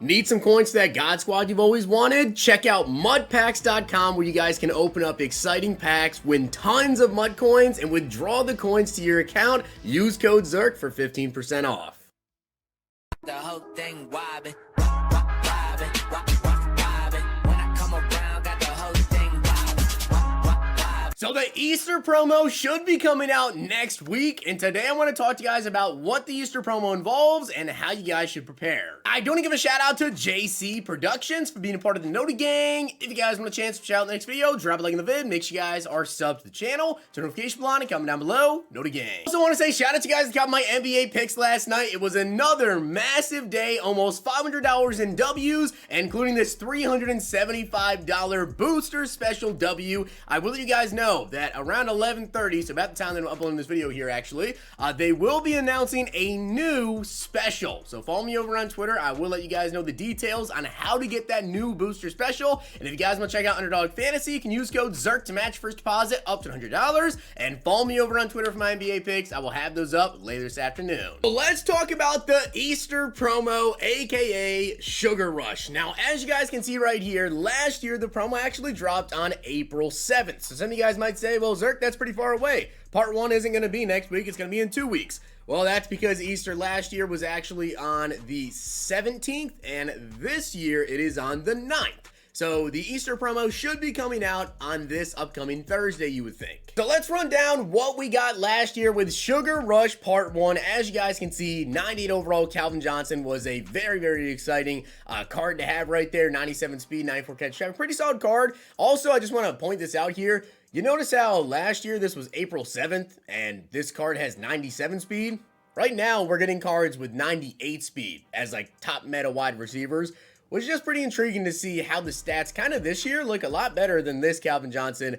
Need some coins for that God Squad you've always wanted? Check out mudpacks.com where you guys can open up exciting packs, win tons of mud coins, and withdraw the coins to your account. Use code ZIRK for 15% off. The whole thing wobbin', wobbin', wobbin'. When I come around, got the whole thing wobbin'. So the Easter promo should be coming out next week, and today I want to talk to you guys about what the Easter promo involves and how you guys should prepare. I do want to give a shout out to JC Productions for being a part of the Noti Gang. If you guys want a chance to shout out in the next video, drop a like in the vid, make sure you guys are subbed to the channel, turn notification bell on, and comment down below, Noti Gang. Also want to say shout out to you guys that got my NBA picks last night. It was another massive day, almost $500 in W's, including this $375 booster special W. I will let you guys know that around 11:30, so about the time that I'm uploading this video here actually, they will be announcing a new special. So follow me over on Twitter. I will let you guys know the details on how to get that new booster special. And if you guys want to check out Underdog Fantasy, you can use code ZIRK to match first deposit up to $100. And follow me over on Twitter for my NBA picks. I will have those up later this afternoon. So let's talk about the Easter promo, aka Sugar Rush. Now, as you guys can see right here, last year the promo actually dropped on April 7th. So some of you guys might say, well, ZIRK, that's pretty far away. Part 1 isn't going to be next week. It's going to be in 2 weeks. Well, that's because Easter last year was actually on the 17th, and this year it is on the 9th. So the Easter promo should be coming out on this upcoming Thursday, you would think. So let's run down what we got last year with Sugar Rush Part 1. As you guys can see, 98 overall Calvin Johnson was a very, very exciting card to have right there. 97 speed, 94 catch traffic. Pretty solid card. Also, I just want to point this out here. You notice how last year this was April 7th and this card has 97 speed? Right now, we're getting cards with 98 speed as like top meta wide receivers, which is just pretty intriguing to see how the stats kind of this year look a lot better than this Calvin Johnson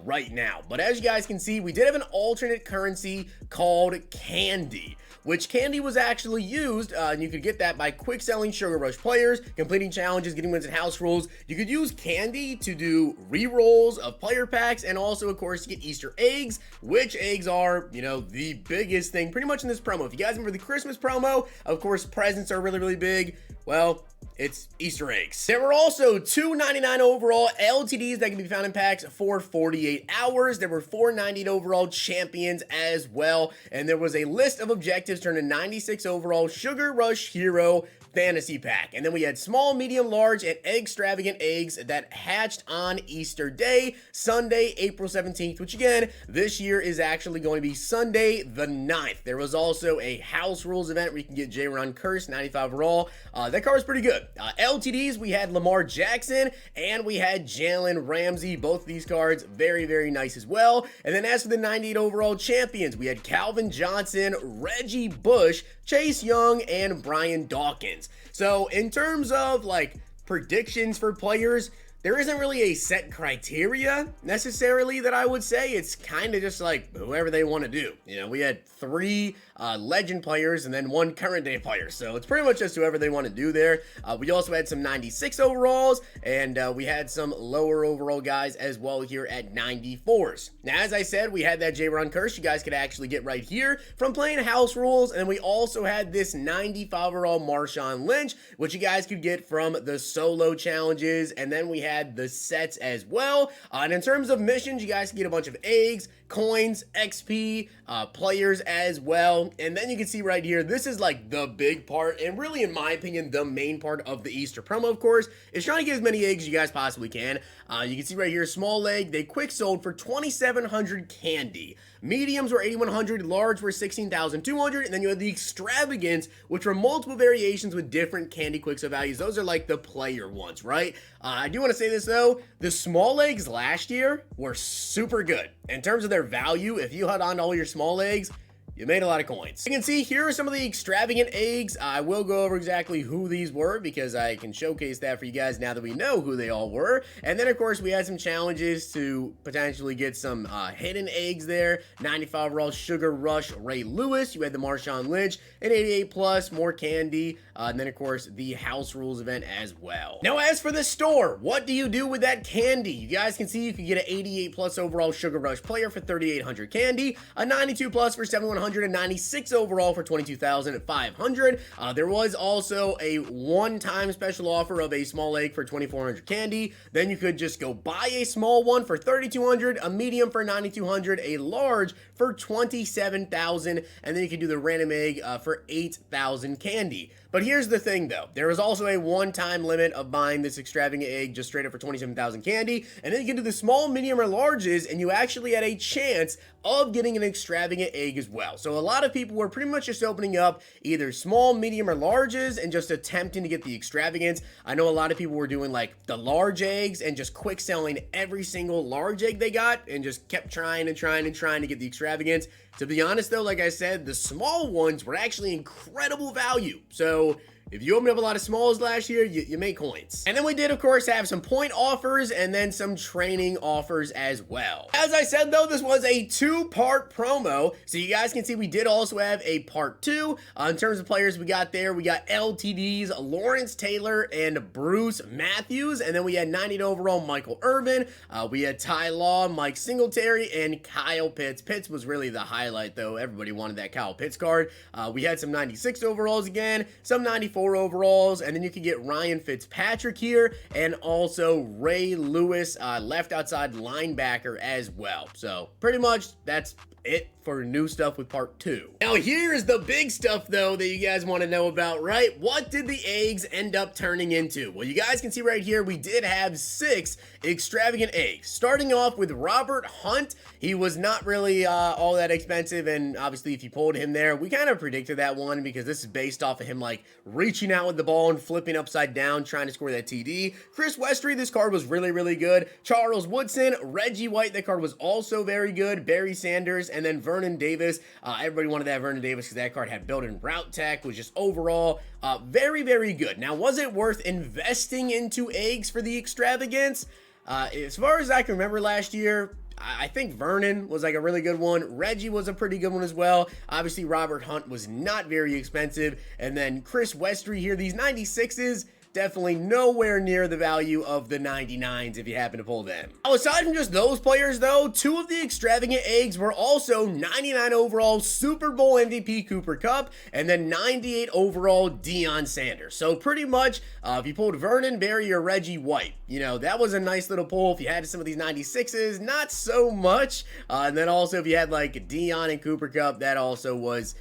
right now. But as you guys can see, we did have an alternate currency called Candy, which Candy was actually used, and you could get that by quick selling Sugar Rush players, completing challenges, getting wins at house rules. You could use Candy to do re-rolls of player packs, and also, of course, to get Easter eggs, which eggs are, you know, the biggest thing pretty much in this promo. If you guys remember the Christmas promo, of course, presents are really, really big. Well, it's Easter eggs. There were also 299 overall LTDs that can be found in packs for 48 hours. There were 498 overall champions as well. And there was a list of objectives turned to 96 overall Sugar Rush Hero Fantasy Pack. And then we had small, medium, large, and extravagant eggs that hatched on Easter Day, Sunday, April 17th, which again, this year is actually going to be Sunday the 9th. There was also a house rules event where you can get J-Ron Curse, 95 overall. That card was pretty good. LTDs, we had Lamar Jackson and we had Jalen Ramsey. Both of these cards, very, very nice as well. And then as for the 98 overall champions, we had Calvin Johnson, Reggie Bush, Chase Young, and Brian Dawkins. So in terms of like predictions for players, there isn't really a set criteria necessarily that I would say. It's kind of just like whoever they want to do. You know, we had 3 legend players and then 1 current day player. So it's pretty much just whoever they want to do there. We also had some 96 overalls and we had some lower overall guys as well here at 94s. Now, as I said, we had that J-Ron Curse you guys could actually get right here from playing house rules. And then we also had this 95 overall Marshawn Lynch, which you guys could get from the solo challenges. And then we had the sets as well. And in terms of missions, you guys can get a bunch of eggs, coins, XP, players as well. And then you can see right here, this is like the big part, and really, in my opinion, the main part of the Easter promo, of course, is trying to get as many eggs as you guys possibly can. You can see right here, small egg, they quick sold for 2,700 candy. Mediums were 8,100, large were 16,200, and then you had the extravagance, which were multiple variations with different candy quick sell values. Those are like the player ones, right? I do want to say this though, the small eggs last year were super good. In terms of their value, if you had on all your small eggs, you made a lot of coins. You can see here are some of the extravagant eggs. I will go over exactly who these were because I can showcase that for you guys now that we know who they all were. And then, of course, we had some challenges to potentially get some hidden eggs there. 95 overall Sugar Rush Ray Lewis. You had the Marshawn Lynch, an 88 plus, more candy. And then, of course, the house rules event as well. Now, as for the store, what do you do with that candy? You guys can see you can get an 88 plus overall Sugar Rush player for 3,800 candy, a 92 plus for 7,100 196 overall for 22,500. There was also a one-time special offer of a small egg for 2,400 candy. Then you could just go buy a small one for 3,200, a medium for 9,200, a large for 27,000, and then you can do the random egg for 8,000 candy. But here's the thing though, there is also a one-time limit of buying this extravagant egg just straight up for 27,000 candy, and then you can do the small, medium, or larges, and you actually had a chance of getting an extravagant egg as well. So a lot of people were pretty much just opening up either small, medium, or larges and just attempting to get the extravagance. I know a lot of people were doing like the large eggs and just quick selling every single large egg they got and just kept trying and trying and trying to get the extravagance. To be honest though, like I said, the small ones were actually incredible value. So if you opened up a lot of smalls last year, you make coins. And then we did, of course, have some point offers and then some training offers as well. As I said, though, this was a two-part promo. So you guys can see we did also have a part two. In terms of players we got there, we got LTDs, Lawrence Taylor and Bruce Matthews. And then we had 90 overall Michael Irvin. We had Ty Law, Mike Singletary, and Kyle Pitts. Pitts was really the highlight, though. Everybody wanted that Kyle Pitts card. We had some 96 overalls again, some 94 overalls, and then you can get Ryan Fitzpatrick here, and also Ray Lewis, left outside linebacker as well. So pretty much that's it for new stuff with part two. Now here's the big stuff though that you guys want to know about, right? What did the eggs end up turning into? Well, you guys can see right here we did have 6 extravagant eggs. Starting off with Robert Hunt. He was not really all that expensive, and obviously if you pulled him there, we kind of predicted that one because this is based off of him like reaching out with the ball and flipping upside down trying to score that TD. Chris Westry, this card was really good. Charles Woodson, Reggie White, that card was also very good. Barry Sanders, and then Vernon Davis. Everybody wanted that Vernon Davis because that card had built-in route tech, was just overall very good. Now, was it worth investing into eggs for the extravagance? As far as I can remember last year, I think Vernon was like a really good one. Reggie was a pretty good one as well. Obviously, Robert Hunt was not very expensive. And then Chris Westry here, these 96s, definitely nowhere near the value of the 99s if you happen to pull them. Now, aside from just those players though, 2 of the extravagant eggs were also 99 overall Super Bowl MVP Cooper Kupp and then 98 overall Deion Sanders. So pretty much if you pulled Vernon, Barry, or Reggie White, you know, that was a nice little pull. If you had some of these 96s, not so much. And then also if you had like Deion and Cooper Kupp, that also was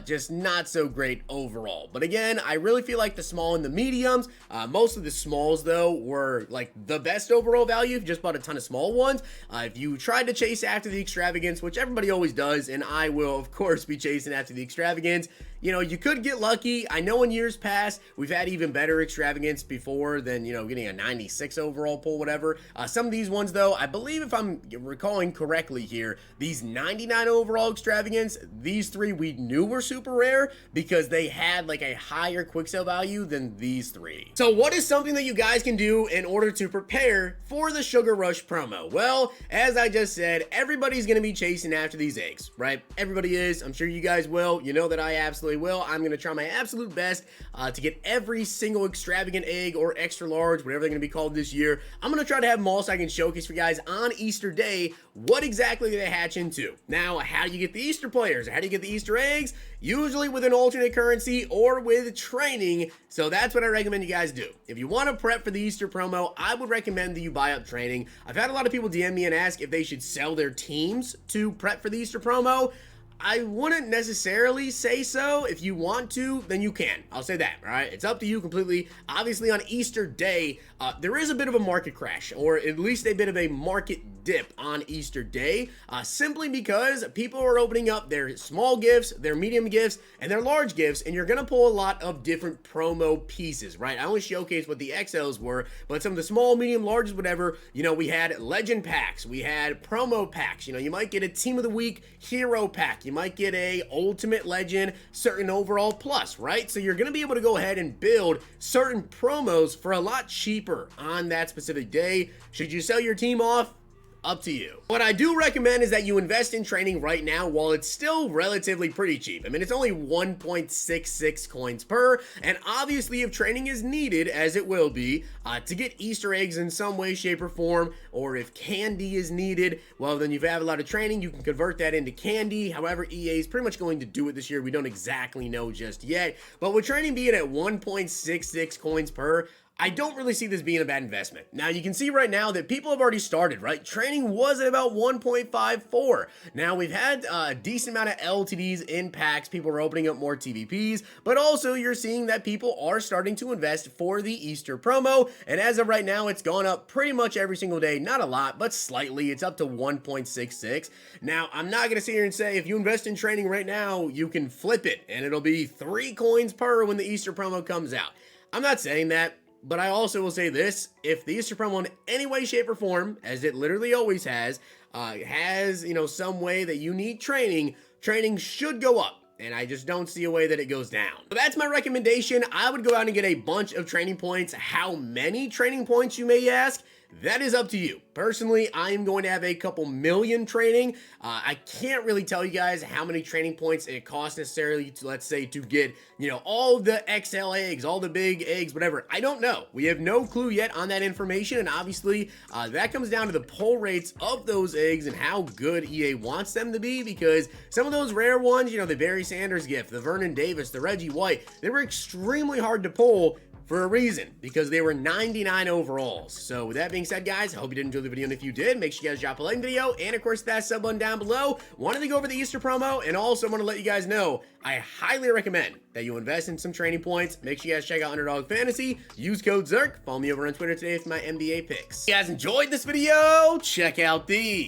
just not so great overall. But again, I really feel like the small and the mediums, most of the smalls though were like the best overall value if you just bought a ton of small ones. If you tried to chase after the extravagance, which everybody always does, and I will of course be chasing after the extravagance, you know, you could get lucky. I know in years past, we've had even better extravagance before than, you know, getting a 96 overall pull, whatever. Some of these ones, though, I believe if I'm recalling correctly here, these 99 overall extravagance, these 3 we knew were super rare because they had like a higher quick sale value than these 3. So what is something that you guys can do in order to prepare for the Sugar Rush promo? Well, as I just said, everybody's going to be chasing after these eggs, right? Everybody is. I'm sure you guys will. You know that I absolutely will. I'm going to try my absolute best to get every single extravagant egg or extra large, whatever they're going to be called this year. I'm going to try to have them all so I can showcase for you guys on Easter Day what exactly they hatch into. Now, how do you get the Easter players? How do you get the Easter eggs? Usually with an alternate currency or with training. So that's what I recommend you guys do. If you want to prep for the Easter promo, I would recommend that you buy up training. I've had a lot of people DM me and ask if they should sell their teams to prep for the Easter promo. I wouldn't necessarily say so. If you want to, then you can. I'll say that, all right? It's up to you completely. Obviously, on Easter Day, there is a bit of a market crash, or at least a bit of a market dip on Easter Day, simply because people are opening up their small gifts, their medium gifts, and their large gifts, and you're going to pull a lot of different promo pieces, right? I only showcased what the XLs were, but some of the small, medium, larges, whatever, you know, we had legend packs, we had promo packs, you know, you might get a team of the week hero pack, you might get a ultimate legend certain overall plus, right? So you're going to be able to go ahead and build certain promos for a lot cheaper on that specific day. Should you sell your team off? up to you. What I do recommend is that you invest in training right now while it's still relatively pretty cheap. I mean, it's only 1.66 coins per, and obviously if training is needed, as it will be, to get Easter eggs in some way, shape, or form, or if candy is needed, well, then you have a lot of training, you can convert that into candy. However, EA is pretty much going to do it this year. We don't exactly know just yet, but with training being at 1.66 coins per, I don't really see this being a bad investment. Now, you can see right now that people have already started, right? Training was at about 1.54. Now, we've had a decent amount of LTDs in packs. People are opening up more TVPs, but also you're seeing that people are starting to invest for the Easter promo. And as of right now, it's gone up pretty much every single day. Not a lot, but slightly. It's up to 1.66. Now, I'm not going to sit here and say if you invest in training right now, you can flip it and it'll be 3 coins per when the Easter promo comes out. I'm not saying that. But I also will say this, if the Easter promo in any way, shape, or form, as it literally always has, some way that you need training should go up. And I just don't see a way that it goes down. So that's my recommendation. I would go out and get a bunch of training points. How many training points, you may ask? That is up to you. Personally, I am going to have a couple million training. I can't really tell you guys how many training points it costs necessarily to, let's say, to get, all the XL eggs, all the big eggs, whatever. I don't know. We have no clue yet on that information. And obviously, that comes down to the pull rates of those eggs and how good EA wants them to be, because some of those rare ones, the Barry Sanders gift, the Vernon Davis, the Reggie White, they were extremely hard to pull for a reason, because they were 99 overalls. So with that being said, guys, I hope you did enjoy the video, and if you did, make sure you guys drop a like video, and of course that sub button down below. Wanted to go over the Easter promo, and also want to let you guys know, I highly recommend that you invest in some training points. Make sure you guys check out Underdog Fantasy, use code ZERK, follow me over on Twitter today for my NBA picks. If you guys enjoyed this video, check out these.